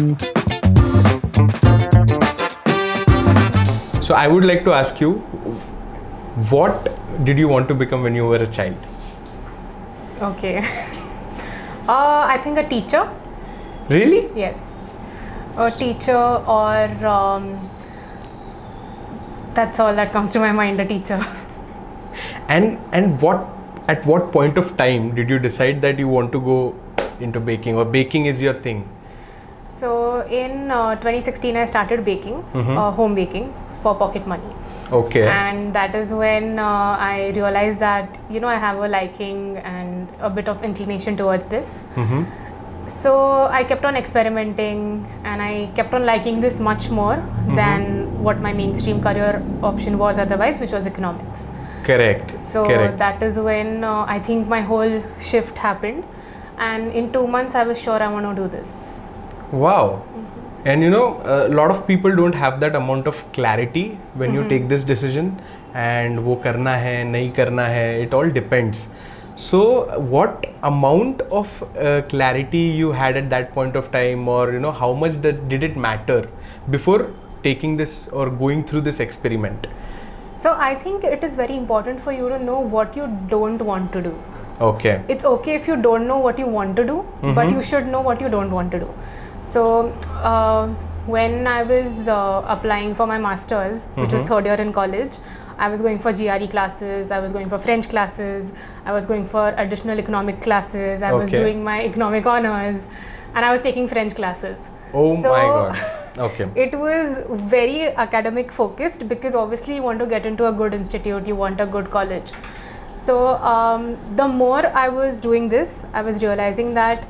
So I would like to ask you, what did you want to become when you were a child? Okay. I think a teacher. Really? Yes. A teacher, or that's all that comes to my mind, a teacher. And at what point of time did you decide that you want to go into baking, or baking is your thing? So in 2016, I started baking, home baking for pocket money. Okay. And that is when I realized that, I have a liking and a bit of inclination towards this. So I kept on experimenting, and I kept on liking this much more than what my mainstream career option was otherwise, which was economics. Correct. So that is when I think my whole shift happened, and in 2 months I was sure I want to do this. Wow. And a lot of people don't have that amount of clarity when you take this decision, and wo karna hai, nahi karna hai, it all depends. So what amount of clarity you had at that point of time, or how much did it matter before taking this or going through this experiment? So I think it is very important for you to know what you don't want to do. Okay. It's okay if you don't know what you want to do, but you should know what you don't want to do. So when I was applying for my masters, which was third year in college, I was going for GRE classes, I was going for French classes, I was going for additional economic classes, I was doing my economic honors, and I was taking French classes. Oh my God. Okay. It was very academic focused, because obviously you want to get into a good institute, you want a good college. So the more I was doing this, I was realizing that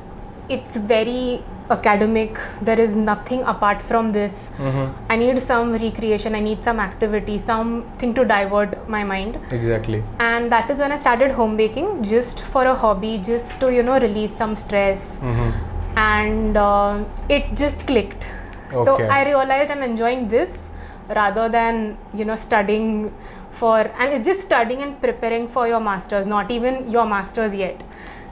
it's very academic. There is nothing apart from this. I need some recreation, I need some activity, something to divert my mind. Exactly. And that is when I started home baking, just for a hobby, just to release some stress. And it just clicked. So I realized I'm enjoying this rather than studying for, and it's just studying and preparing for your masters, not even your masters yet.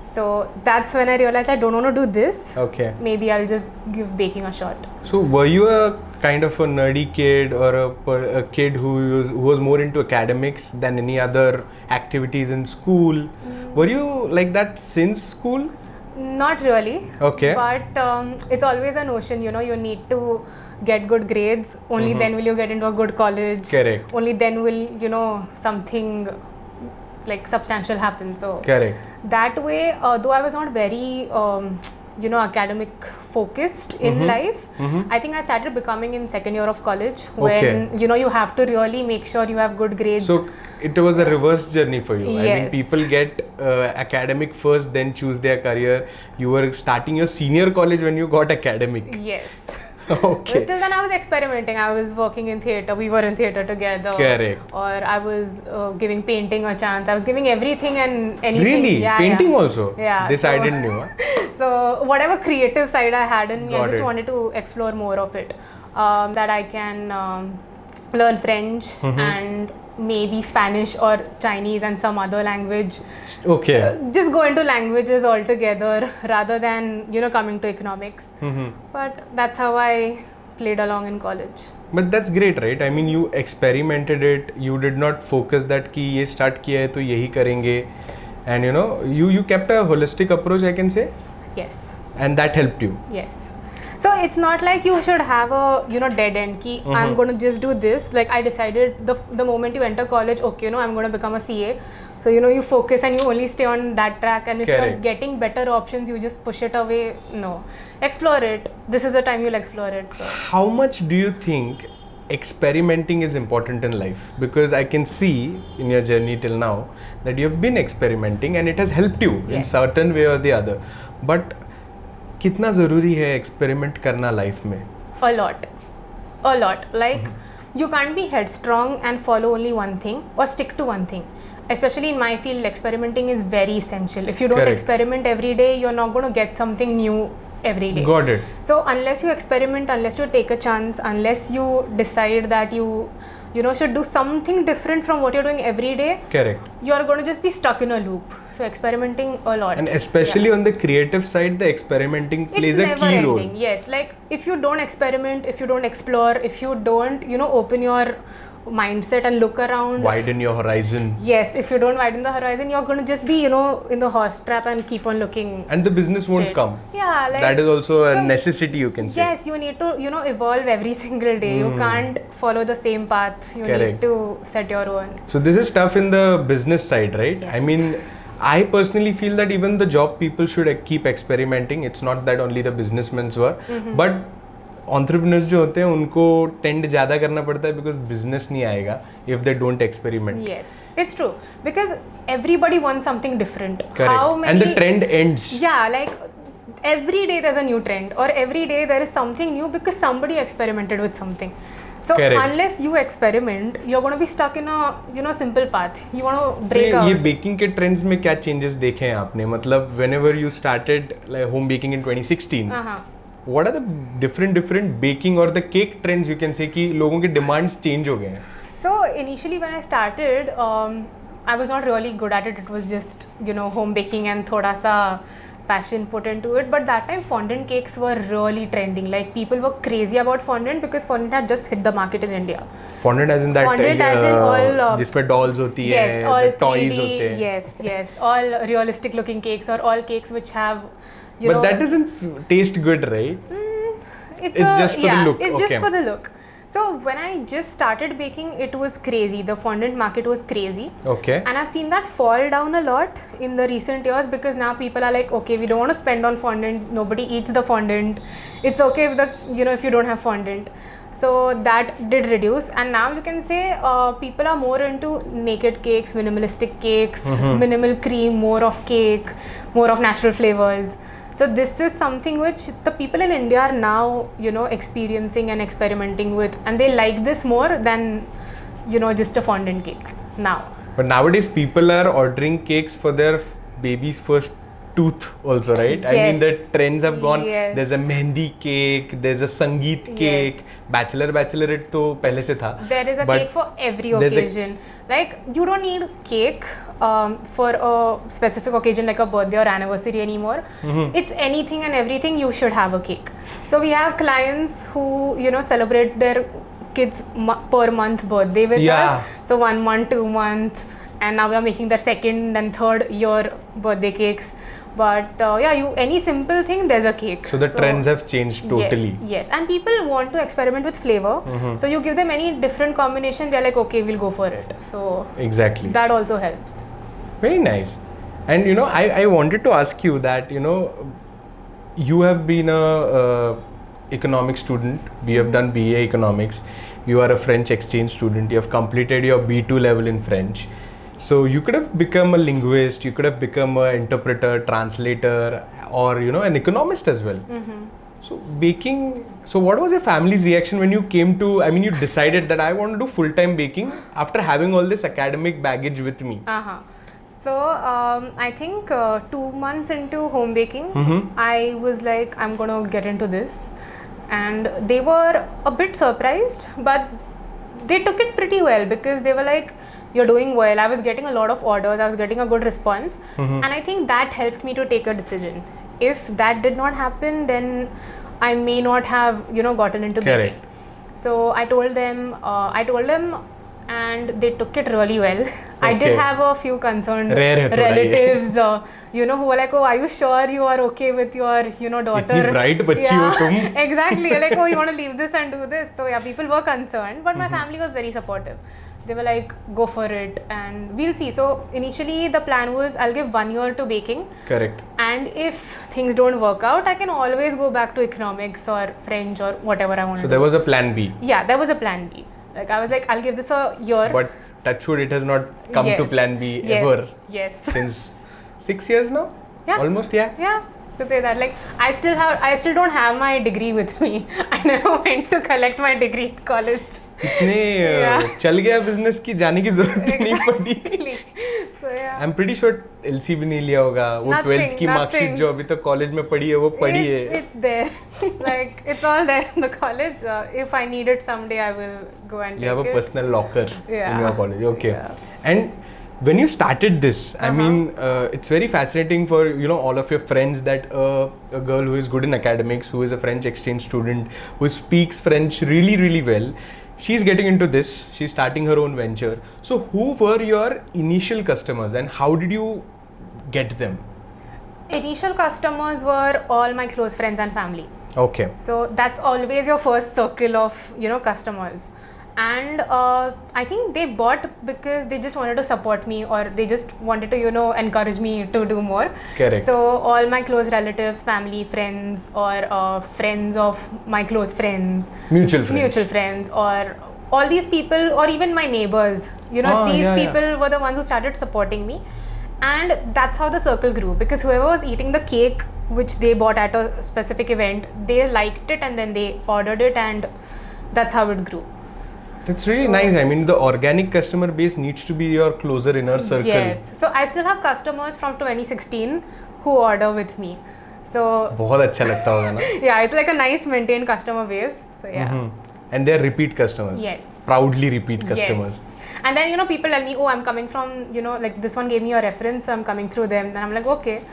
So that's when I realized I don't want to do this. Okay. Maybe I'll just give baking a shot. So were you a kind of a nerdy kid, or a kid who was more into academics than any other activities in school? Were you like that since school? Not really. Okay. But it's always a notion, you need to get good grades. Only then will you get into a good college. Correct. Only then will, something like substantial happen. So correct. That way, though I was not very, academic focused in life, I think I started becoming in second year of college, when, you have to really make sure you have good grades. So it was a reverse journey for you. Yes. I mean, people get academic first, then choose their career. You were starting your senior college when you got academic. Yes. Okay. Till then I was experimenting. I was working in theatre. We were in theatre together. Correct. Or I was giving painting a chance. I was giving everything and anything. Really? Yeah, painting also? Yeah. This I didn't know. So whatever creative side I had in me, Got I just it. wanted to explore more of it. That I can learn French and maybe Spanish or Chinese and some other language. Okay. Just go into languages altogether rather than coming to economics. But that's how I played along in college. But that's great, right? I mean, you experimented it. You did not focus that कि ये start किया है तो यही करेंगे, and you kept a holistic approach, I can say. Yes. And that helped you. Yes. So it's not like you should have a dead end ki I'm going to just do this. Like I decided the moment you enter college, okay, I'm going to become a CA. So you focus and you only stay on that track, and if you're getting better options, you just push it away. No, explore it. This is the time you'll explore it. So how much do you think experimenting is important in life? Because I can see in your journey till now that you have been experimenting and it has helped you in certain way or the other. But कितना ज़रूरी है experiment करना life में? A lot. Like you can't be headstrong and follow only one thing or stick to one thing. Especially in my field, experimenting is very essential. If you don't experiment every day, you're not going to get something new every day. Got it. So unless you experiment, unless you take a chance, unless you decide that you should do something different from what you're doing every day. Correct. You're going to just be stuck in a loop. So experimenting a lot. And especially on the creative side, the experimenting plays a key role. Yes, like if you don't experiment, if you don't explore, if you don't, open your mindset and look around, widen your horizon. Yes, if you don't widen the horizon, you're going to just be in the horse trap and keep on looking, and the business won't come. Yeah, like that is also a necessity, you can say. Yes, you need to evolve every single day. You can't follow the same path. You need to set your own. So this is tough in the business side, right? Yes. I mean, I personally feel that even the job people should keep experimenting. It's not that only the businessmen's work, but entrepreneurs जो होते हैं उनको tend ज़्यादा करना पड़ता है because business नहीं आएगा if they don't experiment. Yes, it's true because everybody wants something different. Correct. And the trend ends. Yeah, like every day there's a new trend or every day there is something new because somebody experimented with something. So unless you experiment, you're going to be stuck in a simple path. You want to break out. ये baking के trends में क्या changes देखे हैं आपने? मतलब whenever you started like home baking in 2016. What are the different baking or the cake trends you can say कि लोगों के demands change हो गए हैं? So initially when I started, I was not really good at it. It was just home baking and thoda sa passion put into it. But that time fondant cakes were really trending. Like people were crazy about fondant because fondant had just hit the market in India. Fondant as in that all जिसमें dolls होती है, yes, all the toys होते हैं. Yes, all realistic looking cakes or all cakes which have but that doesn't taste good, right? It's just for the look. It's just for the look. So when I just started baking, it was crazy. The fondant market was crazy. Okay. And I've seen that fall down a lot in the recent years because now people are like, okay, we don't want to spend on fondant. Nobody eats the fondant. It's okay if if you don't have fondant. So that did reduce, and now you can say people are more into naked cakes, minimalistic cakes, minimal cream, more of cake, more of natural flavors. So this is something which the people in India are now, experiencing and experimenting with, and they like this more than, just a fondant cake now. But nowadays people are ordering cakes for their baby's first tooth also, right? Yes. I mean the trends have gone. Yes. There's a mehendi cake, there's a sangeet cake, yes. Bachelorette तो पहले से था. There is a cake for every occasion. Like you don't need cake for a specific occasion like a birthday or anniversary anymore. It's anything and everything you should have a cake. So we have clients who celebrate their kids per month birthday with us. So 1 month, 2 months, and now we are making their second and third year birthday cakes. But any simple thing, there's a cake. So the trends have changed totally. Yes, and people want to experiment with flavor. So you give them any different combination, they're like, okay, we'll go for it. So exactly, that also helps. Very nice. And I wanted to ask you that you have been a economics student. We have done BA economics. You are a French exchange student. You have completed your B2 level in French. So you could have become a linguist, you could have become an interpreter, translator, or an economist as well. So baking, so what was your family's reaction when you came to, you decided that I want to do full-time baking after having all this academic baggage with me? So I think 2 months into home baking, I was like, I'm going to get into this. And they were a bit surprised, but they took it pretty well because they were like, you're doing well. I was getting a lot of orders. I was getting a good response. And I think that helped me to take a decision. If that did not happen, then I may not have, gotten into baking. So I told them, and they took it really well. Okay. I did have a few concerned relatives, who were like, oh, are you sure you are okay with your, daughter? Itni bright bachchi ho tum. Exactly. Like, oh, you want to leave this and do this? So yeah, people were concerned, but my family was very supportive. They were like, go for it and we'll see. So initially the plan was I'll give 1 year to baking. Correct. And if things don't work out, I can always go back to economics or French or whatever I want to do. So there was a plan B. Yeah, there was a plan B. Like I was like, I'll give this a year. But touch wood, it has not come to plan B ever. Yes. Since 6 years now? Yeah. Almost, yeah. Yeah. To say that, like I still don't have my degree with me. I never went to collect my degree in college. इतने चल गया business की जाने की जरूरत नहीं पड़ी. So yeah. I'm pretty sure LC भी नहीं लिया होगा. वो 12th की marksheet जो अभी तक college में पड़ी है वो पड़ी है. It's there. Like it's all there in the college. If I need it someday, I will go and take it. You have a personal locker in your college. Okay. Yeah. And when you started this, I mean, it's very fascinating for all of your friends that a girl who is good in academics, who is a French exchange student, who speaks French really, really well, she's getting into this. She's starting her own venture. So, who were your initial customers, and how did you get them? Initial customers were all my close friends and family. Okay. So that's always your first circle of customers. And I think they bought because they just wanted to support me, or they just wanted to encourage me to do more. Correct. So all my close relatives, family, friends, or friends of my close friends, mutual friends, or all these people, or even my neighbors, these people were the ones who started supporting me. And that's how the circle grew, because whoever was eating the cake which they bought at a specific event, they liked it and then they ordered it, and that's how it grew. That's really nice. I mean, the organic customer base needs to be your closer inner circle. Yes. So I still have customers from 2016 who order with me. So बहुत अच्छा लगता होगा ना? Yeah, it's like a nice maintained customer base. So yeah. Mm-hmm. And they're repeat customers. Yes. Proudly repeat customers. Yes. And then people tell me, oh, I'm coming from like this one gave me a reference, so I'm coming through them. Then I'm like, okay.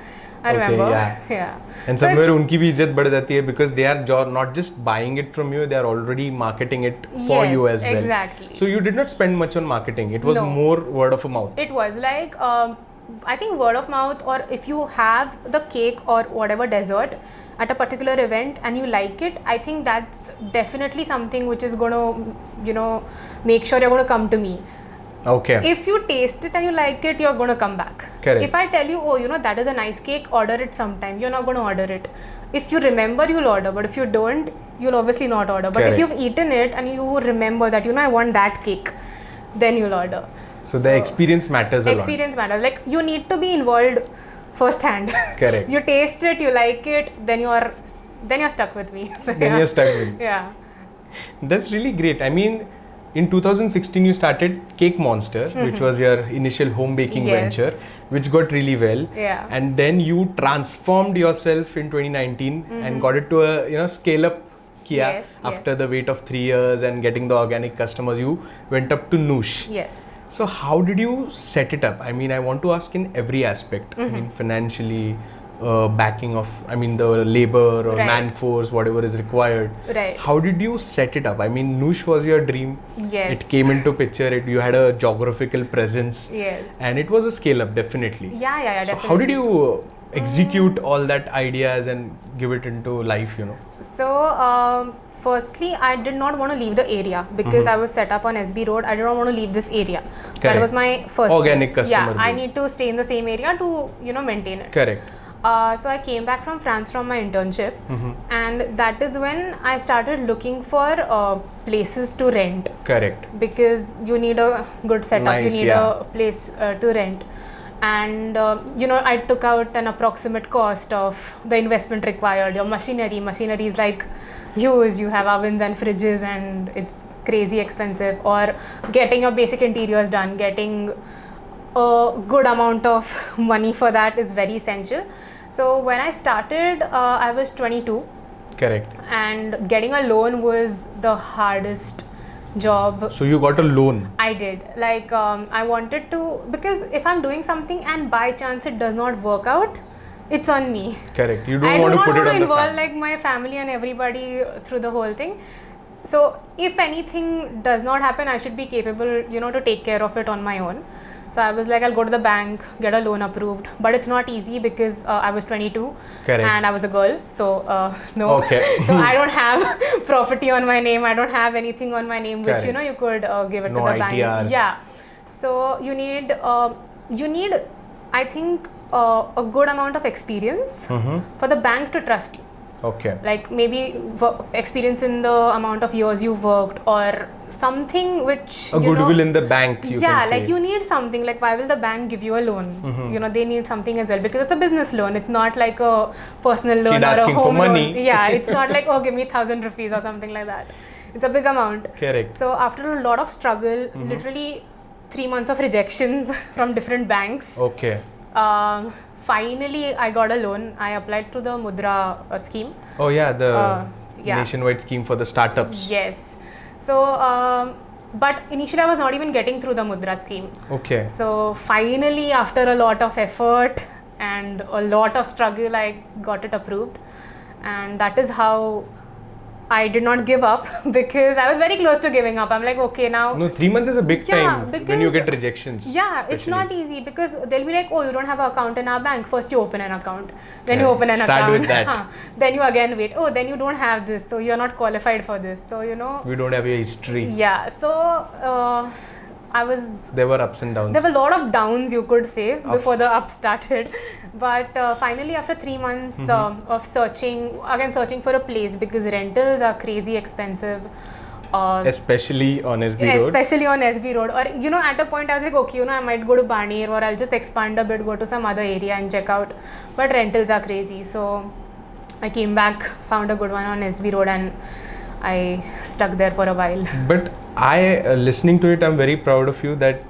I remember. Yeah. And somewhere उनकी भी इज्जत बढ़ जाती है, because they are not just buying it from you, they are already marketing it for you as well. Exactly. So you did not spend much on marketing. It was more word of mouth. It was like I think word of mouth, or if you have the cake or whatever dessert at a particular event and you like it, I think that's definitely something which is going to make sure you're going to come to me. Okay. If you taste it and you like it, you're going to come back. Correct. If I tell you, oh, that is a nice cake, order it sometime, you're not going to order it. If you remember, you'll order, but if you don't, you'll obviously not order. But if you've eaten it and you remember that, I want that cake, then you'll order. So the experience matters a lot. Experience matters. Like, you need to be involved firsthand. Correct. You taste it, you like it, then you're stuck with me. So, you're stuck with me. Yeah. That's really great. I mean, in 2016 you started Cake Monster, which was your initial home baking venture, which got really well. Yeah. And then you transformed yourself in 2019 and got it to a scale up kiya after the wait of 3 years and getting the organic customers. You went up to Noosh. Yes. So how did you set it up? I mean, I want to ask in every aspect. I mean, financially, backing of, the labor or man force, whatever is required. Right. How did you set it up? I mean, Noosh was your dream. Yes. It came into picture. You had a geographical presence. Yes. And it was a scale up, definitely. Yeah, so definitely. how did you execute all that ideas and give it into life, So, firstly, I did not want to leave the area because I was set up on SB Road. I did not want to leave this area. Correct. That was my first organic thing. customer base. I need to stay in the same area to, maintain it. Correct. So I came back from France from my internship, and that is when I started looking for places to rent. Correct. Because you need a good setup, Nice, you need a place to rent. And I took out an approximate cost of the investment required. Your machinery is like huge. You have ovens and fridges, and it's crazy expensive. Or getting your basic interiors done, getting a good amount of money for that is very essential. So when I started, I was 22. Correct. And getting a loan was the hardest job. So you got a loan? I did. Like, I wanted to, because if I'm doing something and by chance it does not work out, it's on me. Correct. You don't want to put it on the family. I do not want to involve like my family and everybody through the whole thing. So if anything does not happen, I should be capable, to take care of it on my own. So I was like, I'll go to the bank, get a loan approved. But it's not easy because I was 22. Correct. And I was a girl. So no. Okay. So I don't have property on my name. I don't have anything on my name, which, you could give it to the bank. ITRs. Yeah. So you need, I think, a good amount of experience for the bank to trust you. Okay. Like maybe experience in the amount of years you've worked, or something which a goodwill in the bank. You can say. Like you need something. Like, why will the bank give you a loan? They need something as well, because it's a business loan. It's not like a personal loan or a home loan. Yeah, it's not like, oh, give me 1,000 rupees or something like that. It's a big amount. Correct. So after a lot of struggle, literally 3 months of rejections from different banks. Okay. Finally, I got a loan. I applied to the Mudra scheme. Oh yeah, the nationwide scheme for the startups. Yes. So, but initially I was not even getting through the Mudra scheme. Okay. So finally, after a lot of effort and a lot of struggle, I got it approved. And that is how I did not give up, because I was very close to giving up. I'm like, okay, now. No, 3 months is a big time when you get rejections. Yeah, especially. It's not easy, because they'll be like, oh, you don't have an account in our bank. First you open an account. Then you open an account. Start with that. Then you again wait. Oh, then you don't have this. So you're not qualified for this. So, we don't have your history. Yeah. So, there were ups and downs. There were a lot of downs, you could say, before the up started. But finally, after 3 months of searching for a place, because rentals are crazy expensive. Especially on SB Road. Especially on SB Road. Or, at a point I was like, okay, I might go to Barnir, or I'll just expand a bit, go to some other area and check out. But rentals are crazy. So I came back, found a good one on SB Road, and I stuck there for a while. But listening to it, I'm very proud of you that,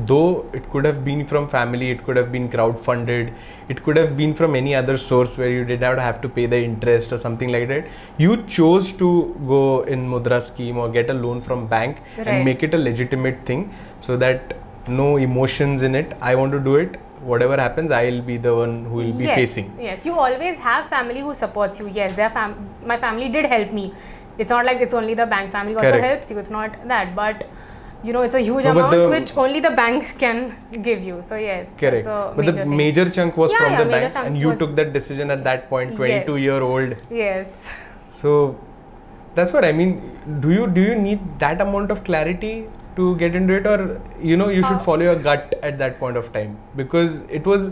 though it could have been from family, it could have been crowdfunded, it could have been from any other source where you did not have to pay the interest or something like that. You chose to go in Mudra scheme or get a loan from bank and make it a legitimate thing, so that no emotions in it. I want to do it. Whatever happens, I'll be the one who will be facing. Yes, you always have family who supports you. Yes, my family did help me. It's not like it's only the bank. Family also helps you. It's not that, but it's a huge amount which only the bank can give you. So yes, correct. But the major chunk was from the bank, and you took that decision at that point, 22-year-old. Yes. So that's what I mean. Do you need that amount of clarity to get into it, or you should follow your gut at that point of time? Because it was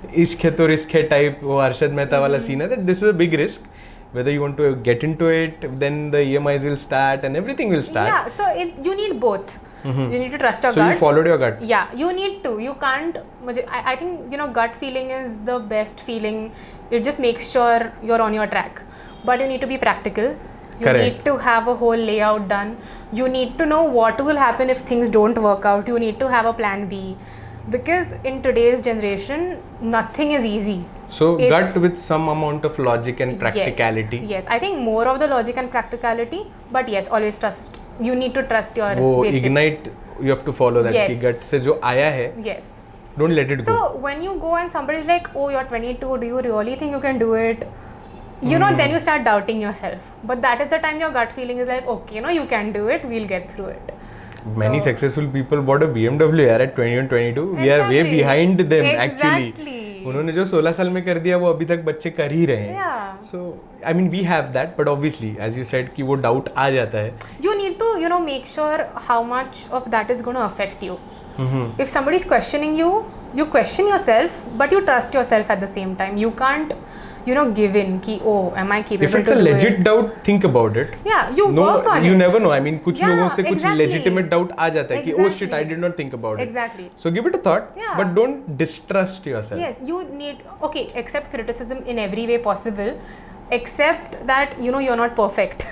ishq hai to risk hai type wo Arshad Mehta wala scene hai, that this is a big risk. Whether you want to get into it, then the EMIs will start and everything will start. Yeah, so you need both. You need to trust your gut. So you followed your gut. Yeah, you need to. You can't. I think gut feeling is the best feeling. It just makes sure you're on your track. But you need to be practical. You need to have a whole layout done. You need to know what will happen if things don't work out. You need to have a plan B. Because in today's generation, nothing is easy. So gut with some amount of logic and practicality. Yes, I think more of the logic and practicality. But yes, always trust. You need to trust your basics. Ignite, you have to follow that. Yes. Gut se jo aaya hai. Yes. Don't let it go. So when you go and somebody's like, oh, you're 22, do you really think you can do it? Then you start doubting yourself. But that is the time your gut feeling is like, okay, you can do it, we'll get through it. Many successful people bought a BMW at 21, 22. We are way behind them actually. उन्होंने जो 16 साल में कर दिया वो अभी तक बच्चे कर ही रहे हैं. So I mean we have that, but obviously as you said कि वो doubt आ जाता है. You need to make sure how much of that is going to affect you. If somebody is questioning you, you question yourself, but you trust yourself at the same time. You can't give in ki, oh, am I capable to do it? If it's a legit doubt, think about it. Yeah, you work on it. You never know. I mean, कुछ लोगों से कुछ legitimate doubt आ जाता है कि oh shit, I did not think about it. Exactly. So give it a thought, but don't distrust yourself. Yes, you need, accept criticism in every way possible. Accept that, you're not perfect.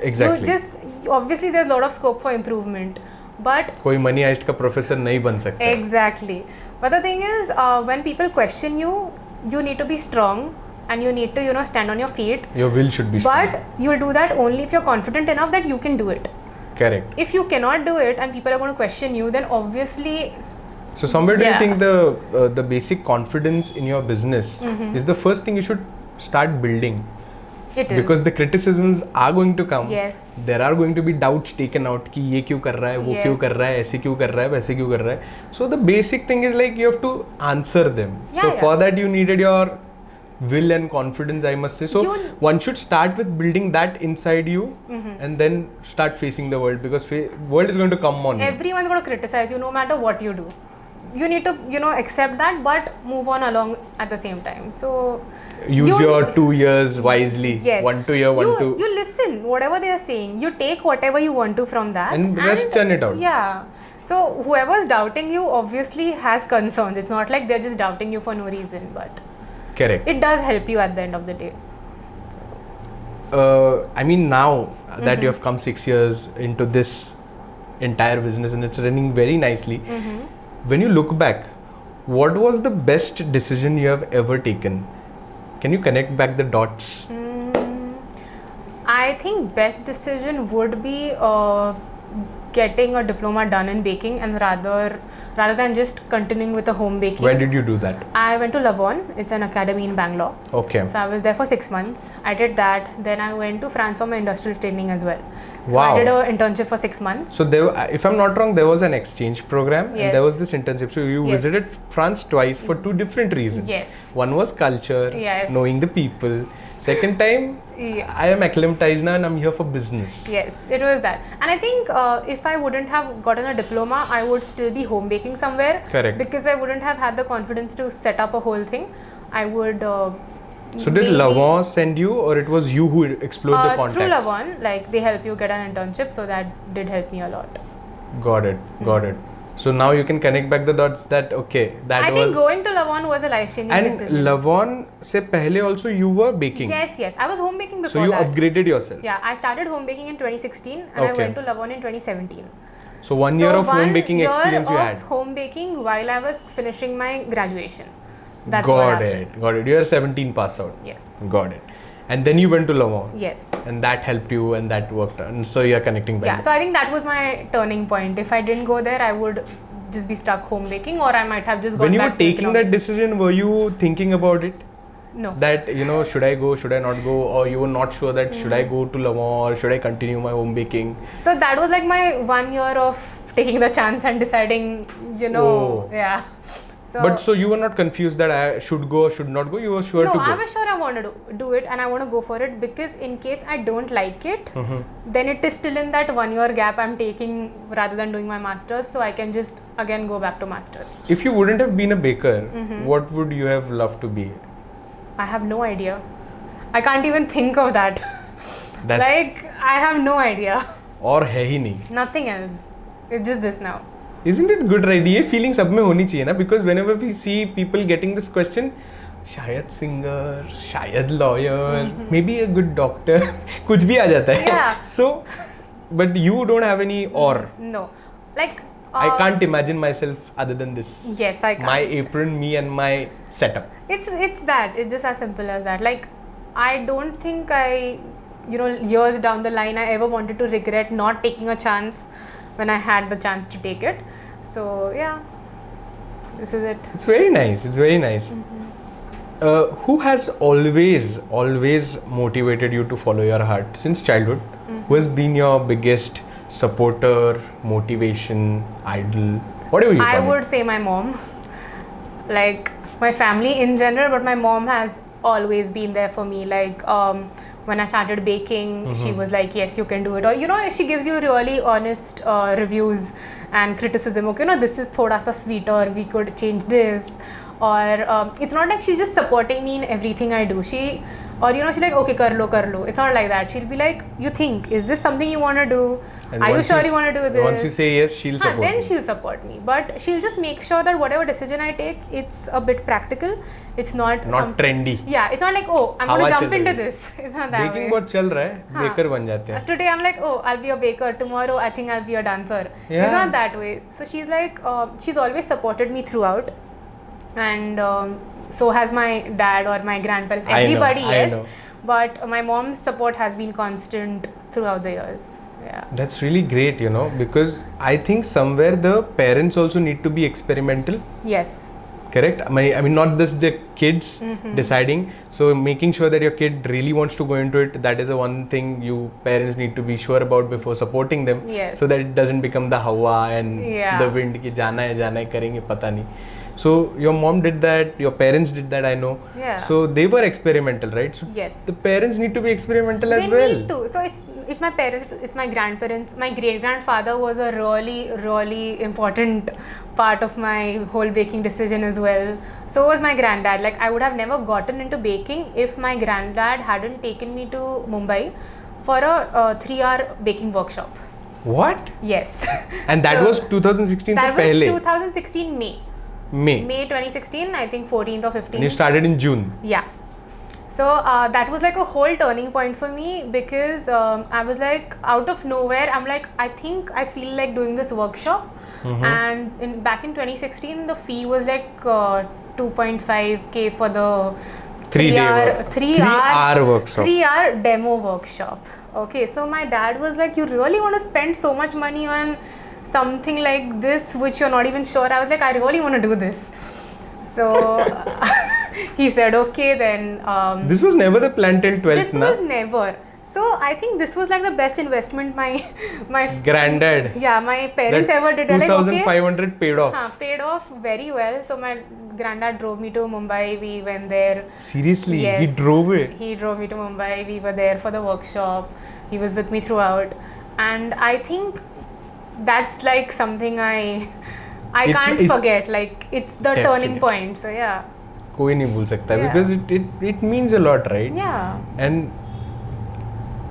Exactly. Obviously there's a lot of scope for improvement. But कोई money heist का professor नहीं बन सकता. Exactly. But the thing is, when people question you, you need to be strong. And you need to, stand on your feet. Your will should be strong. But you'll do that only if you're confident enough that you can do it. Correct. If you cannot do it and people are going to question you, then obviously... So somewhere do you think the basic confidence in your business is the first thing you should start building? It is. Because the criticisms are going to come. Yes. There are going to be doubts taken out कि ये क्यों कर रहा है, वो क्यों कर रहा है, ऐसे क्यों कर रहा है, वैसे क्यों कर रहा है. So the basic thing is like you have to answer them. For that you needed your will and confidence, I must say. So one should start with building that inside you and then start facing the world, because world is going to come on you. Everyone's going to criticize you no matter what you do. You need to accept that, but move on along at the same time. So use your 2 years wisely. Yes. 1 2 year, 1 2. You listen whatever they are saying. You take whatever you want to from that and rest churn it out. Yeah. So whoever's doubting you obviously has concerns. It's not like they're just doubting you for no reason, but correct. It does help you at the end of the day. I mean, now that you have come 6 years into this entire business and it's running very nicely. When you look back, what was the best decision you have ever taken? Can you connect back the dots? I think best decision would be getting a diploma done in baking, and rather than just continuing with the home baking. Where did you do that? I went to Lavon. It's an academy in Bangalore. Okay. So I was there for 6 months. I did that. Then I went to France for my industrial training as well. So Wow. I did an internship for 6 months. So there, if I'm not wrong, there was an exchange program Yes. and there was this internship. So you Yes. visited France twice for two different reasons. Yes. One was culture, Yes. knowing the people. Second time, Yeah. I am acclimatized now and I'm here for business. Yes, it was that. And I think if I wouldn't have gotten a diploma, I would still be home baking somewhere. Correct. Because I wouldn't have had the confidence to set up a whole thing. I would. So did Lavon send you, or it was you who explored the contacts? Through Lavon, like they help you get an internship, so that did help me a lot. Got it. So now you can connect back the dots that okay, that I was. think going to Lavon was a life-changing And decision. Lavon se pehle also you were baking. Yes. I was home baking before So you that. upgraded yourself. Yeah, I started home baking in 2016 and I Okay. went to Lavon in 2017. So 1 year of home baking experience you had. 1 year of home baking while I was finishing my graduation. That's what Got happened. it. You are 17 pass out. Yes. Got it. And then you went to Lavon. Yes. And that helped you and that worked. And so you are connecting back. Yeah, so I think that was my turning point. If I didn't go there, I would just be stuck home baking, or I might have just gone When you were back to taking that economics. decision, were you thinking about it? No. That, should I go, should I not go? Or you were not sure that should I go to Lavon or should I continue my home baking? So that was like my 1 year of taking the chance and deciding, Oh. yeah. So you were not confused that I should go or should not go? You were sure no, to go? I was sure I wanted to do it and I want to go for it, because in case I don't like it, then it is still in that 1 year gap I'm taking rather than doing my masters, so I can just again go back to masters. If you wouldn't have been a baker, what would you have loved to be? I have no idea. I can't even think of that. I have no idea. और है ही नहीं. Nothing else. It's just this now. Isn't it good, right? ये feeling सब में होनी चाहिए ना, because whenever we see people getting this question, शायद singer, शायद lawyer, maybe a good doctor, कुछ भी आ जाता है. Yeah. So, but you don't have any or. No. Like I can't imagine myself other than this. Yes, I can't. My apron, me and my setup. It's that. It's just as simple as that. Like, I don't think years down the line, I ever wanted to regret not taking a chance when I had the chance to take it. So, yeah. This is it. It's very nice. Who has always motivated you to follow your heart since childhood? Who has been your biggest supporter, motivation, idol, whatever you call I it? would say my mom. Like, my family in general, but my mom has always been there for me. Like, when I started baking, she was like, yes, you can do it. Or, she gives you really honest reviews and criticism. Okay, this is thoda sa sweeter, we could change this. Or it's not like she's just supporting me in everything I do. She's like, okay, kar lo. It's not like that. She'll be like, you think, is this something you want to do? And Are you sure you want to do this? Once you say yes, she'll support Then you. she'll support me. But she'll just make sure that whatever decision I take, it's a bit practical. It's not trendy. Yeah, it's not like, oh, I'm going to jump into this. It's not that Baking way. बहुत चल रहा है, baker बन जाते हैं. Today I'm like, oh, I'll be a baker. Tomorrow I think I'll be a dancer. Yeah. It's not that way. So she's like, she's always supported me throughout. And so has my dad or my grandparents. Everybody, I yes. know. But my mom's support has been constant throughout the years. Yeah. That's really great, because I think somewhere the parents also need to be experimental. Yes. Correct? I mean, not just the kids deciding. So making sure that your kid really wants to go into it, that is the one thing you parents need to be sure about before supporting them. Yes. So that it doesn't become the hawa and the wind ki jana hai karenge pata nahi. So your mom did that, your parents did that, I know. Yeah. So they were experimental, right? So yes. the parents need to be experimental as they well. They need to. So it's my parents, it's my grandparents. My great-grandfather was a really, really important part of my whole baking decision as well. So was my granddad. Like, I would have never gotten into baking if my granddad hadn't taken me to Mumbai for a 3-hour baking workshop. What? Yes. And that was 2016 That se pehle? was 2016 May 2016, I think 14th or 15th. And you started in June? Yeah. So that was like a whole turning point for me, because I was like, out of nowhere, I'm like, I think I feel like doing this workshop. And back in 2016, the fee was like 2.5K for the 3-hour workshop. 3-hour demo workshop. Okay, so my dad was like, you really want to spend so much money on something like this which you're not even sure? I was like, I really want to do this. So he said, okay then. This was never the plan till 12th, This was never. So I think this was like the best investment my granddad. Yeah, my parents ever did. 2,500 like, paid off. Paid off very well. So my granddad drove me to Mumbai. We went there. Seriously? Yes. He drove it? He drove me to Mumbai. We were there for the workshop. He was with me throughout. And I think that's like something I can't forget. Like, it's the turning point. So yeah. कोई नहीं भूल सकता because it means a lot, right? Yeah. And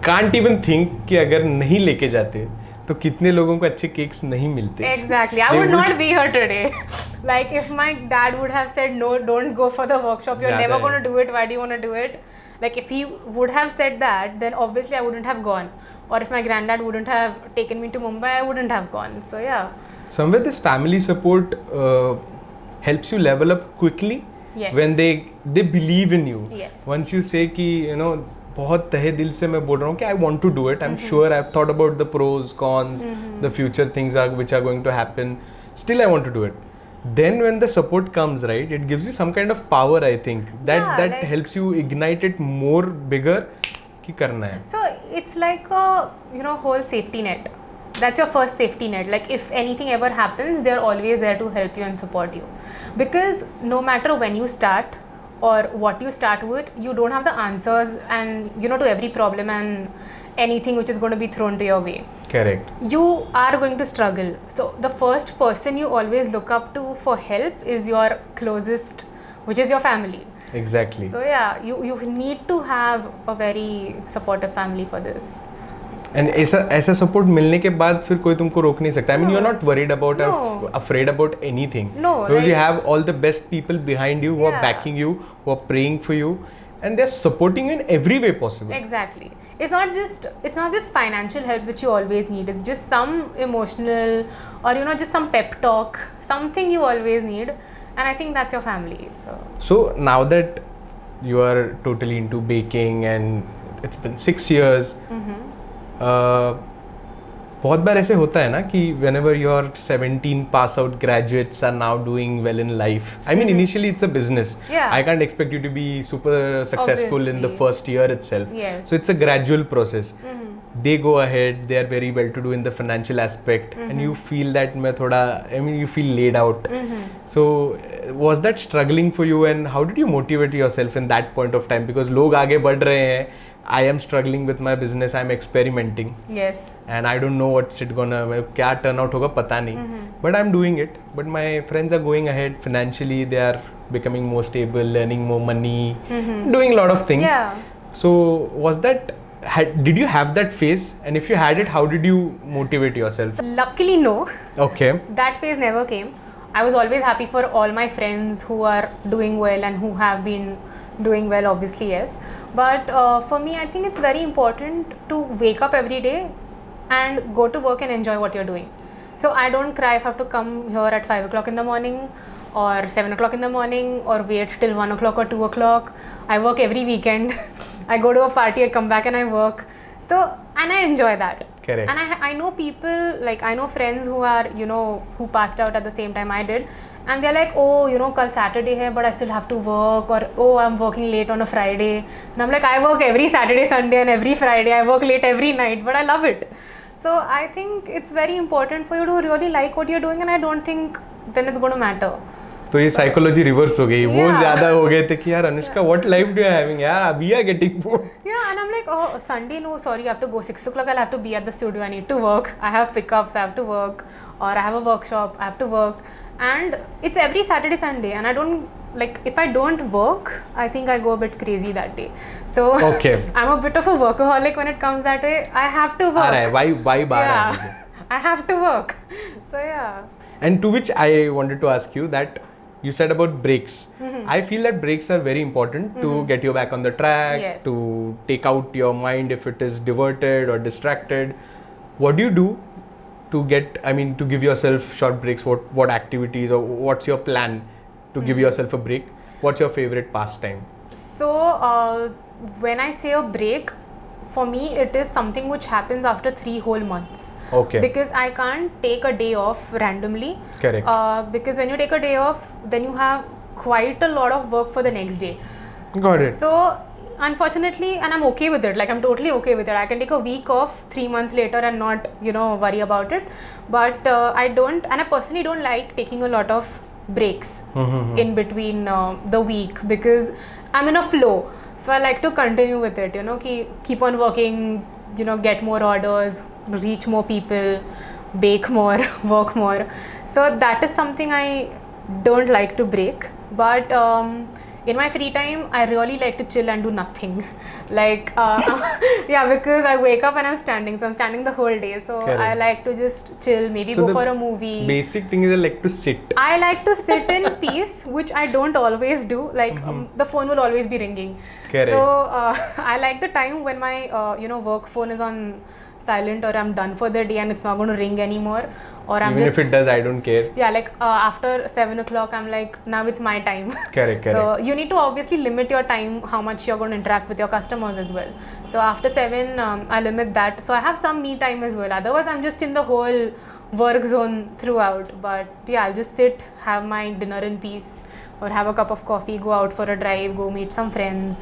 can't even think कि अगर नहीं लेके जाते तो कितने लोगों को अच्छे केक्स नहीं मिलते. Exactly. I would not be here today. Like, if my dad would have said, no, don't go for the workshop, you're never going to do it, why do you want to do it? Like, if he would have said that, then obviously I wouldn't have gone. Or if my granddad wouldn't have taken me to Mumbai, I wouldn't have gone. So yeah. Somewhere this family support helps you level up quickly. Yes. When they believe in you. Yes. Once you say कि बहुत तहे दिल से मैं बोल रहा हूँ कि I want to do it. I'm sure I've thought about the pros, cons, the future things which are going to happen. Still I want to do it. Then when the support comes, right, it gives you some kind of power, I think. That like, helps you ignite it more bigger कि करना है. So it's like a whole safety net. That's your first safety net. Like, if anything ever happens, they're always there to help you and support you. Because no matter when you start or what you start with, you don't have the answers and to every problem and anything which is going to be thrown to your way. Correct. You are going to struggle. So the first person you always look up to for help is your closest, which is your family. Exactly. So yeah, you need to have a very supportive family for this. And ऐसा support मिलने के बाद फिर कोई तुमको रोक नहीं सकता. I mean, you're not worried about or afraid about anything. No. Because you have all the best people behind you who are backing you, who are praying for you, and they're supporting you in every way possible. Exactly. It's not just financial help which you always need. It's just some emotional or just some pep talk, something you always need, and I think that's your family. So now that you are totally into baking and it's been 6 years. बहुत बार ऐसे होता है ना कि whenever your 17 pass out graduates are now doing well in life. I mean, initially it's a business. Yeah. I can't expect you to be super successful in the first year itself. Yes. So it's a gradual process. They go ahead, they are very well to do in the financial aspect, and you feel that you feel laid out. So was that struggling for you, and how did you motivate yourself in that point of time? Because लोग आगे बढ़ रहे हैं, I am struggling with my business, I'm experimenting. Yes. And I don't know what's it gonna, क्या turn out होगा पता नहीं. But I'm doing it. But my friends are going ahead financially, they are becoming more stable, earning more money, doing a lot of things. Yeah. So did you have that phase? And if you had it, how did you motivate yourself? Luckily, no. Okay. That phase never came. I was always happy for all my friends who are doing well and who have been doing well, obviously, yes. But for me, I think it's very important to wake up every day and go to work and enjoy what you're doing. So I don't cry if I have to come here at 5 o'clock in the morning or 7 o'clock in the morning or wait till 1 o'clock or 2 o'clock. I work every weekend. I go to a party, I come back and I work. So, and I enjoy that. Correct. And I know people, like I know friends who are, who passed out at the same time I did. And they're like, oh, kal Saturday hai, but I still have to work, or oh, I'm working late on a Friday. And I'm like, I work every Saturday, Sunday and every Friday. I work late every night, but I love it. So I think it's very important for you to really like what you're doing, and I don't think then it's going to matter. तो ये psychology reverse हो गई. वो ज़्यादा हो गए थे कि यार Anushka, what life do you having? यार we are getting bored. Yeah, and I'm like, oh, Sunday, no, sorry, I have to go 6 o'clock. I'll have to be at the studio. I need to work. I have pickups. I have to work, or I have a workshop. I have to work. And it's every Saturday, Sunday, and I don't, like, if I don't work, I think I go a bit crazy that day. So I'm a bit of a workaholic when it comes that way. I have to work. Why bar? Yeah, I have to work. So yeah. And to which I wanted to ask you that you said about breaks. I feel that breaks are very important to get you back on the track, to take out your mind if it is diverted or distracted. What do you do to to give yourself short breaks? What activities, or what's your plan to give yourself a break? What's your favorite pastime? So when I say a break, for me it is something which happens after 3 whole months. Okay. Because I can't take a day off randomly. Correct. Because when you take a day off, then you have quite a lot of work for the next day. Got it. So unfortunately, and I'm okay with it, like I'm totally okay with it. I can take a week off 3 months later and not, worry about it. But I personally don't like taking a lot of breaks in between the week, because I'm in a flow. So I like to continue with it, keep on working, get more orders, reach more people, bake more, work more. So that is something I don't like to break. But in my free time, I really like to chill and do nothing. Like, because I wake up and I'm standing. So I'm standing the whole day. So correct. I like to just chill, maybe go for a movie. Basic thing is I like to sit. I like to sit in peace, which I don't always do. Like, the phone will always be ringing. Correct. So I like the time when my, work phone is on silent, or I'm done for the day and it's not going to ring anymore. Or I'm even if it does, I don't care. Yeah, like after 7 o'clock, I'm like, now it's my time. Correct. So you need to obviously limit your time, how much you're going to interact with your customers as well. So after 7, I limit that. So I have some me time as well. Otherwise, I'm just in the whole work zone throughout. But yeah, I'll just sit, have my dinner in peace, or have a cup of coffee, go out for a drive, go meet some friends.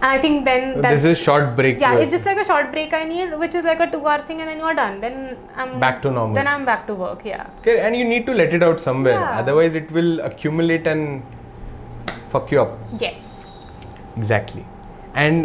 And I think then this is short break. Yeah, it's just like a short break I need, which is like a 2-hour thing, and then you're done. Then I'm back to normal. Then I'm back to work. Yeah. Okay, and you need to let it out somewhere. Yeah. Otherwise, it will accumulate and fuck you up. Yes. Exactly. And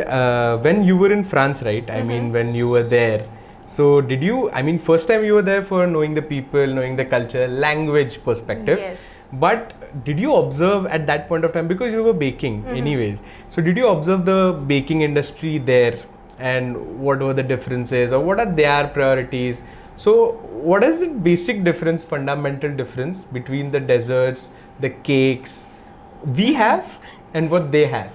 when you were in France, right? I mean, when you were there. So did you? I mean, first time you were there for knowing the people, knowing the culture, language perspective. Yes. But did you observe at that point of time, because you were baking anyways, so did you observe the baking industry there, and what were the differences, or what are their priorities? So what is the basic difference, fundamental difference between the desserts, the cakes we have and what they have?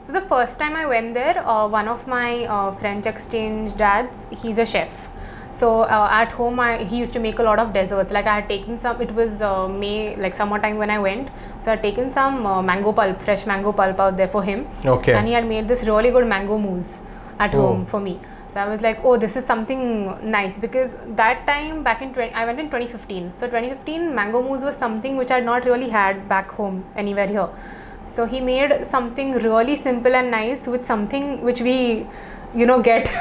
So the first time I went there, one of my French exchange dads, he's a chef. So at home, he used to make a lot of desserts. Like I had taken some, it was May, like summertime when I went. So I had taken some mango pulp, fresh mango pulp out there for him. Okay. And he had made this really good mango mousse at home for me. So I was like, oh, this is something nice, because that time back in I went in 2015. So 2015, mango mousse was something which I had not really had back home anywhere here. So he made something really simple and nice with something which we, get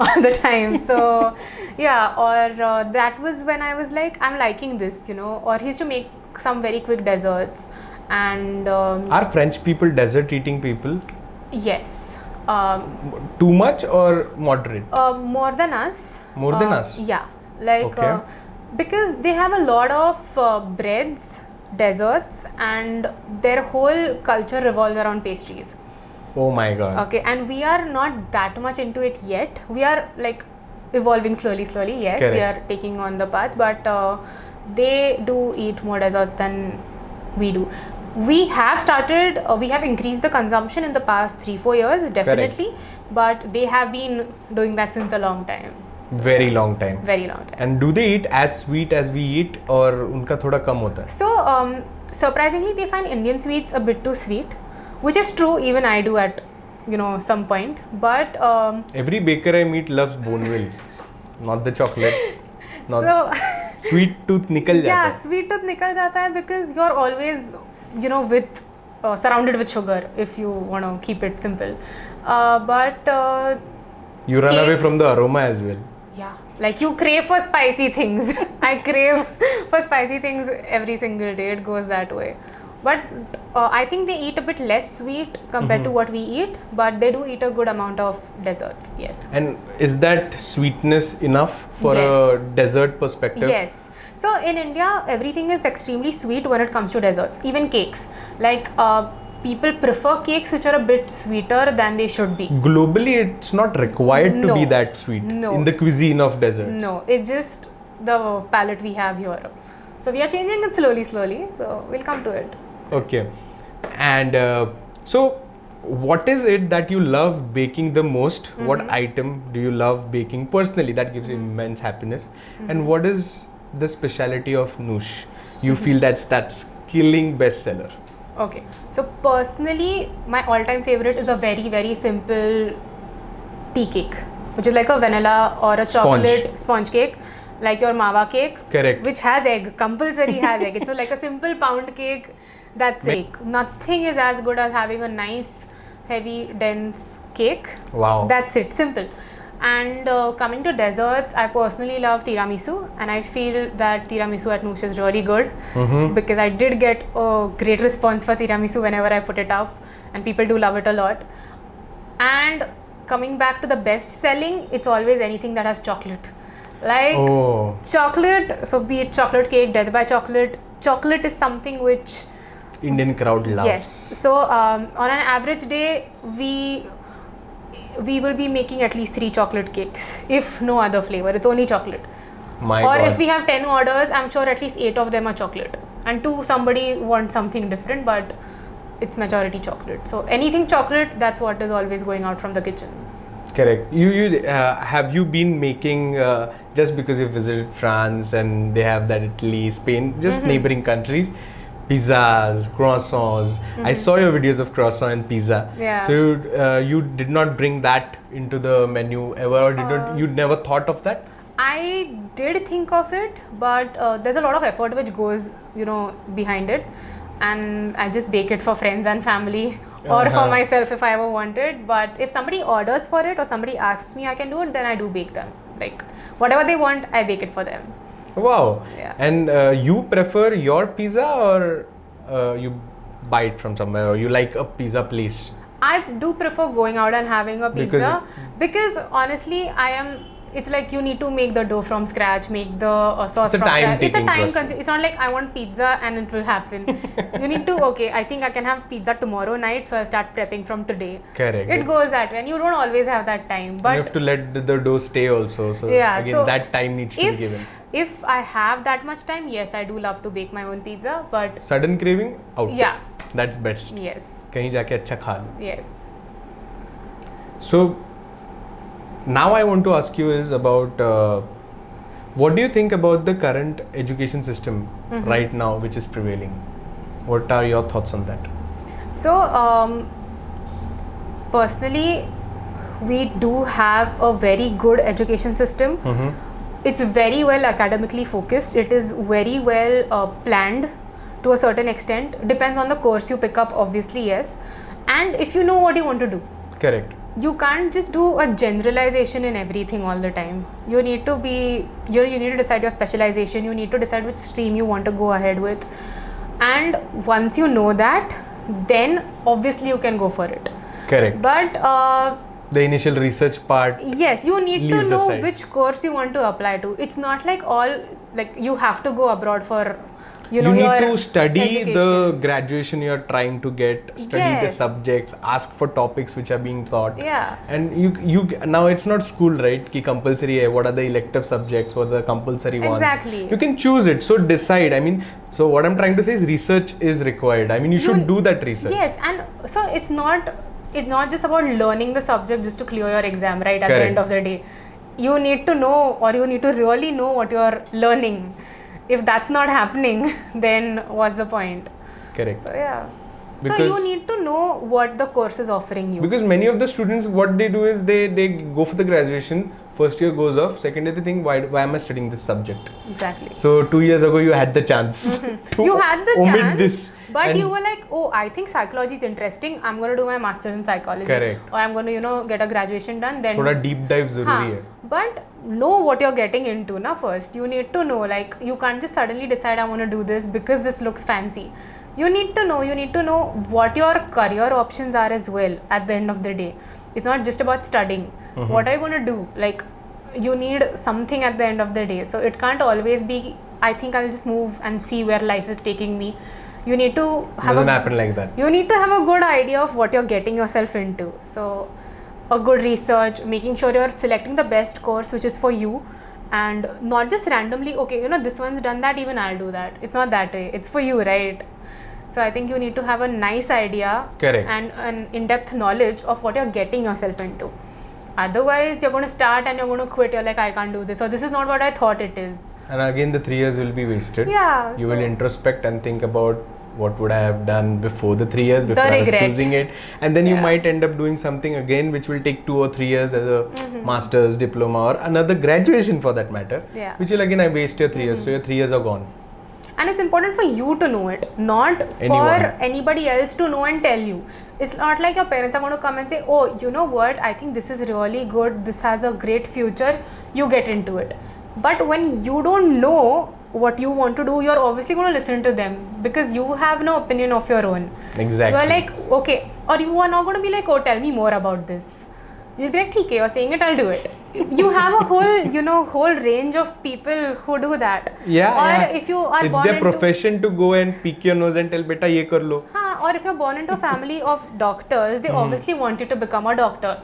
all the time. So yeah, or that was when I was like, I'm liking this, or he used to make some very quick desserts. And are French people desert eating people? Yes. Too much or moderate? More than us. More than us? Yeah. Like, because they have a lot of breads, desserts, and their whole culture revolves around pastries. Oh my god. Okay, and we are not that much into it yet. We are like evolving slowly, yes. Correct. We are taking on the path, but they do eat more desserts than we do. We have started, we have increased the consumption in the past 3-4 years, definitely. Correct. But they have been doing that since a long time. Very long time. Very long time. And do they eat as sweet as we eat, or unka thoda kam hota hai? So, surprisingly, they find Indian sweets a bit too sweet, which is true. Even I do at, some point. But every baker I meet loves Boneville, not the chocolate. Not sweet tooth nikal jata hai. Yeah, sweet tooth nikal jata hai, because you're always, with surrounded with sugar, if you want to keep it simple. But you run away from the aroma as well. Yeah, like you crave for spicy things. I crave for spicy things every single day. It goes that way. But I think they eat a bit less sweet compared to what we eat, but they do eat a good amount of desserts. Yes. And is that sweetness enough for a dessert perspective? Yes. So in India, everything is extremely sweet when it comes to desserts, even cakes. Like people prefer cakes which are a bit sweeter than they should be. Globally, it's not required to be that sweet in the cuisine of desserts. No, it's just the palate we have here. So we are changing it slowly. So we'll come to it. Okay. And so what is it that you love baking the most? What item do you love baking personally that gives you immense happiness? And what is the speciality of Noosh? You feel that's killing bestseller? Okay. So personally, my all-time favorite is a very, very simple tea cake, which is like a vanilla or a chocolate sponge cake, like your mawa cakes. Correct. Which has egg, compulsory has egg. It's like a simple pound cake. That's it. Nothing is as good as having a nice, heavy, dense cake. Wow. That's it. Simple. And coming to desserts, I personally love tiramisu, and I feel that tiramisu at Noosh is really good because I did get a great response for tiramisu whenever I put it up, and people do love it a lot. And coming back to the best selling, it's always anything that has chocolate. Like chocolate, so be it chocolate cake, death by chocolate. Chocolate is something which Indian crowd loves. Yes. So on an average day, we will be making at least 3 chocolate cakes, if no other flavor. It's only chocolate. My God. If we have 10 orders, I'm sure at least 8 of them are chocolate, and 2 somebody wants something different, but it's majority chocolate. So anything chocolate, that's what is always going out from the kitchen. Correct. You have you been making just because you visited France and they have that Italy, Spain, just neighboring countries, pizzas, croissants. I saw your videos of croissant and pizza. Yeah. So you did not bring that into the menu ever, or you never thought of that? I did think of it, but there's a lot of effort which goes, behind it, and I just bake it for friends and family. Or for myself if I ever wanted. But if somebody orders for it or somebody asks me I can do it, then I do bake them. Like whatever they want, I bake it for them. Wow. Yeah. And you prefer your pizza or you buy it from somewhere, or you like a pizza place? I do prefer going out and having a pizza because honestly it's like you need to make the dough from scratch, make the sauce from scratch. It's a time consuming. It's not like I want pizza and it will happen. You need to, I think I can have pizza tomorrow night, so I start prepping from today. Correct. It goes that way, and you don't always have that time. But you have to let the dough stay also. So again, that time needs to be given. If I have that much time, yes, I do love to bake my own pizza. But sudden craving, out. Yeah. That's best. Yes. कहीं जाके अच्छा खा लो. Yes. So now I want to ask you is about what do you think about the current education system right now which is prevailing? What are your thoughts on that? So personally, we do have a very good education system. It's very well academically focused. It is very well planned to a certain extent. Depends on the course you pick up, obviously, yes. And if you know what you want to do. Correct. You can't just do a generalization in everything all the time. You need to you need to decide your specialization. You need to decide which stream you want to go ahead with. And once you know that, then obviously you can go for it. Correct. But the initial research part. Yes, you need to know aside. which course you want to apply to. It's not like you have to go abroad for you need your to study education. the graduation you're trying to get, study the subjects, ask for topics which are being taught. Yeah. And you now it's not school, right? Ki compulsory hai, what are the elective subjects, what are the compulsory ones? Exactly. You can choose it. So decide. I mean, so what I'm trying to say is research is required. I mean, you should do that research. Yes, and so it's not just about learning the subject just to clear your exam, right? At the end of the day, you need to know, or you need to really know what you're learning. If that's not happening, then what's the point? Correct. So yeah. So you need to know what the course is offering you. Because many of the students, what they do is they go for the graduation, first year goes off, second year they think, why am I studying this subject? Exactly. So 2 years ago you had the chance. You had the chance, this, but you were like, I think psychology is interesting. I'm going to do my master's in psychology. Correct. Or I'm going to, get a graduation done. Then thoda deep dive zaruri hai. But know what you're getting into na first. You need to know, you can't just suddenly decide I want to do this because this looks fancy. You need to know what your career options are as well at the end of the day. It's not just about studying. What are you going to do? You need something at the end of the day. So it can't always be, I think I'll just move and see where life is taking me. You need to have doesn't happen like that. You need to have a good idea of what you're getting yourself into. So a good research, making sure you're selecting the best course which is for you, and not just randomly, okay, this one's done that, even I'll do that. It's not that way. It's for you, right? So I think you need to have a nice idea. Correct. And an in-depth knowledge of what you're getting yourself into. Otherwise, you're going to start and you're going to quit. You're like, I can't do this, or this is not what I thought it is. And again, the 3 years will be wasted. Yeah. You will introspect and think about what would I have done before the 3 years, before I was choosing it. And then you might end up doing something again which will take 2 or 3 years as a master's, diploma, or another graduation for that matter. Yeah. Which will again waste your 3 years. So your 3 years are gone. And it's important for you to know it, not for anybody else to know and tell you. It's not like your parents are going to come and say, oh, you know what, I think this is really good, this has a great future, you get into it. But when you don't know what you want to do, you're obviously going to listen to them because you have no opinion of your own. Exactly. You're like, okay, or you are not going to be like, oh, tell me more about this. You'll be like, okay, you're saying it, I'll do it. You have a whole, whole range of people who do that. Yeah. Or if you are it's born their profession to go and pick your nose and tell, beta, ye kar lo. Or if you're born into a family of doctors, they obviously want you to become a doctor.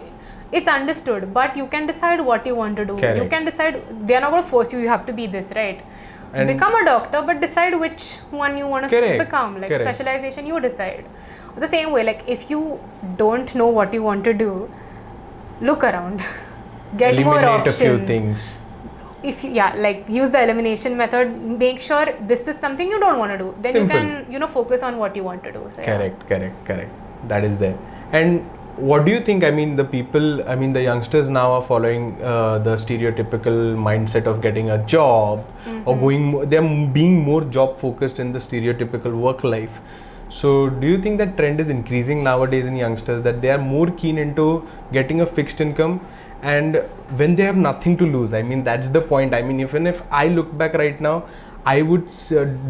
It's understood, but you can decide what you want to do. Correct. You can decide, they're not going to force you, you have to be this, right? And become a doctor, but decide which one you want to become. Like specialization, you decide. The same way, like if you don't know what you want to do, look around. Get eliminate more options. A few things. If you, use the elimination method, make sure this is something you don't want to do. Then Simple. You can, focus on what you want to do. So, Correct. That is there. And what do you think? I mean, the youngsters now are following the stereotypical mindset of getting a job or they're being more job focused in the stereotypical work life. So do you think that trend is increasing nowadays in youngsters, that they are more keen into getting a fixed income and when they have nothing to lose? I mean, that's the point. I mean, even if I look back right now, I would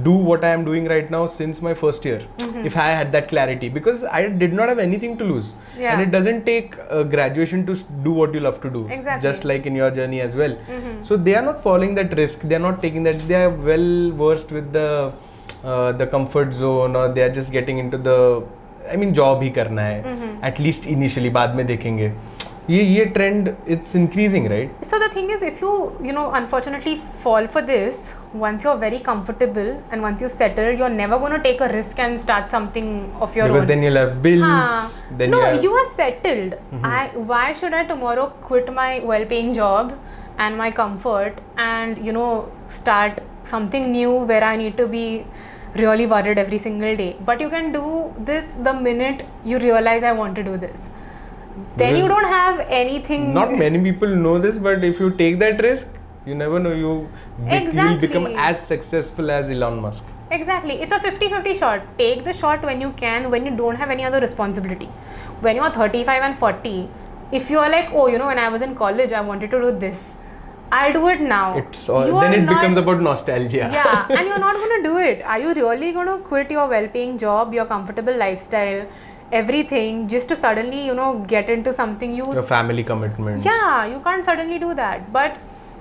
do what I am doing right now since my first year, if I had that clarity, because I did not have anything to lose. And it doesn't take graduation to do what you love to do. Exactly. Just like in your journey as well. So they are not following that risk. They are not taking that. They are well versed with the comfort zone, or they are just getting into the, I mean, job ही करना है. At least initially, बाद में देखेंगे. ये trend, it's increasing, right? So the thing is, if you unfortunately fall for this, once you're very comfortable and once you've settled, you're never going to take a risk and start something of your own. Because then you'll have bills. Then you are settled. Why should I tomorrow quit my well-paying job and my comfort and start something new where I need to be really worried every single day? But you can do this the minute you realize I want to do this. Then you don't have anything. Not many people know this, but if you take that risk, you never know, you'll become as successful as Elon Musk. Exactly. It's a 50-50 shot. Take the shot when you can, when you don't have any other responsibility. When you're 35 and 40, if you're like, oh, when I was in college, I wanted to do this, I'll do it now. Then it becomes about nostalgia. Yeah, and you're not going to do it. Are you really going to quit your well-paying job, your comfortable lifestyle, everything, just to suddenly, get into something your family commitments? Yeah, you can't suddenly do that. But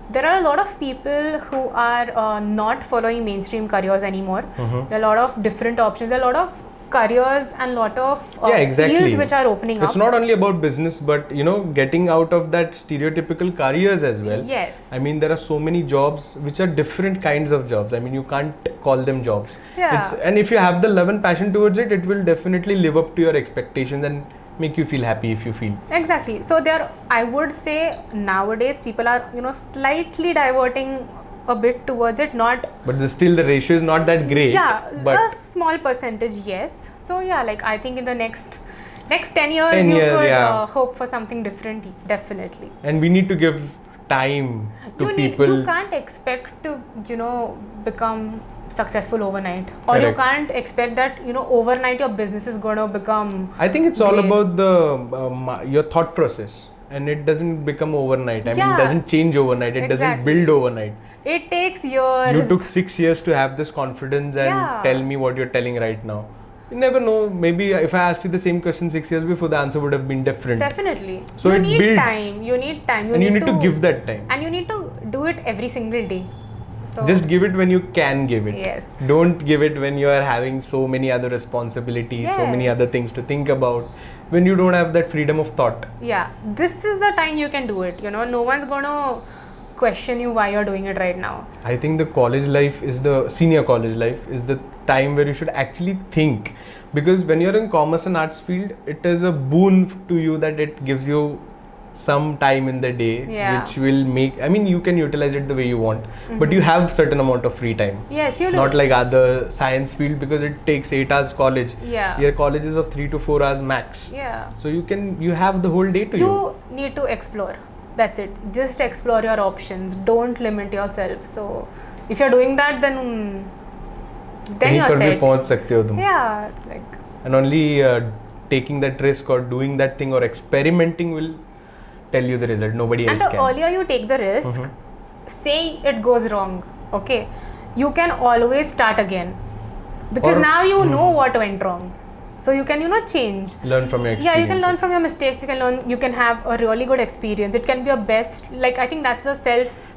there are a lot of people who are not following mainstream careers anymore. There are a lot of different options. There are a lot of careers and a lot of fields which are opening up. It's not only about business, but getting out of that stereotypical careers as well. Yes. I mean, there are so many jobs which are different kinds of jobs. I mean, you can't call them jobs. Yeah. And if you have the love and passion towards it, it will definitely live up to your expectations and make you feel happy if you feel. Exactly. So I would say nowadays people are slightly diverting a bit towards it, not. But still the ratio is not that great. Yeah, but a small percentage, yes. So I think in the next 10 years you could hope for something different, definitely. And we need to give time to people. You can't expect to become successful overnight, or Correct. you can't expect that overnight your business is going to become. I think it's all about the your thought process, and it doesn't become overnight. I mean, it doesn't change overnight. It doesn't build overnight. It takes years. You took 6 years to have this confidence and tell me what you're telling right now. You never know. Maybe if I asked you the same question 6 years before, the answer would have been different. Definitely. So you it need builds. time. You need time. And you need to give that time. And you need to do it every single day. So just give it when you can give it. Yes. Don't give it when you are having so many other responsibilities, so many other things to think about, when you don't have that freedom of thought. Yeah. This is the time you can do it. No one's going to question you why you're doing it right now. I think the senior college life is the time where you should actually think, because when you're in commerce and arts field, it is a boon to you that it gives you some time in the day, which will make, I mean, you can utilize it the way you want, but you have certain amount of free time. Yes, you do. Not like other science field, because it takes 8 hours college. Your college is of 3 to 4 hours max. So you have the whole day to you. You need to explore. That's it. Just explore your options. Don't limit yourself. So if you're doing that, then you're set. पहुंच सकते हो तुम. Yeah, like. And only taking that risk or doing that thing or experimenting will tell you the result. Nobody else can. And the earlier you take the risk, say it goes wrong, okay, you can always start again, because now you know what went wrong. So you can, change. Learn from your experiences. Yeah, you can learn from your mistakes. You can have a really good experience. It can be a best, like, I think that's the self,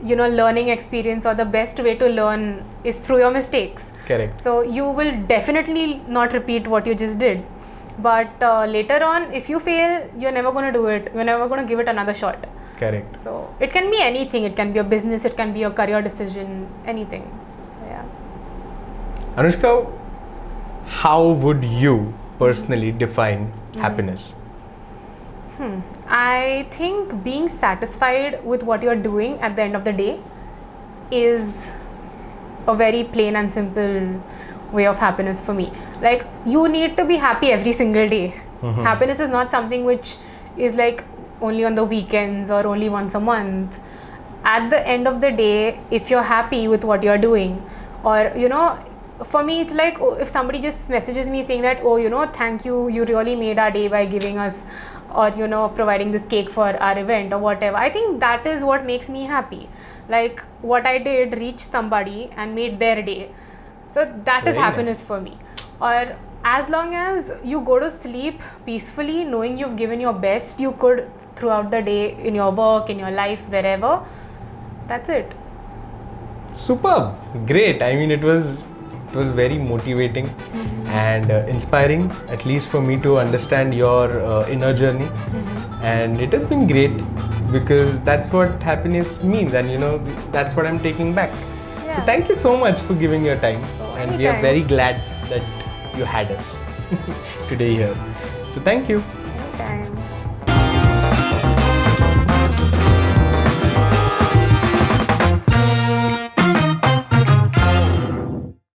learning experience, or the best way to learn is through your mistakes. Correct. So you will definitely not repeat what you just did. But later on, if you fail, you're never going to do it. You're never going to give it another shot. Correct. So it can be anything. It can be a business. It can be a career decision. Anything. So yeah. Anushka, how would you personally define happiness? I think being satisfied with what you're doing at the end of the day is a very plain and simple way of happiness for me. Like, you need to be happy every single day. Happiness is not something which is like only on the weekends or only once a month. At the end of the day, if you're happy with what you're doing, or for me it's like, if somebody just messages me saying that, thank you, you really made our day by giving us, or providing this cake for our event or whatever, I think that is what makes me happy. Like, what I did reached somebody and made their day. So that is happiness for me. Or as long as you go to sleep peacefully, knowing you've given your best you could throughout the day, in your work, in your life, wherever, that's it. Superb. Great. I mean, it was very motivating and inspiring, at least for me, to understand your inner journey. And it has been great, because that's what happiness means, and that's what I'm taking back. So thank you so much for giving your time, and we are very glad that you had us today here. So thank you.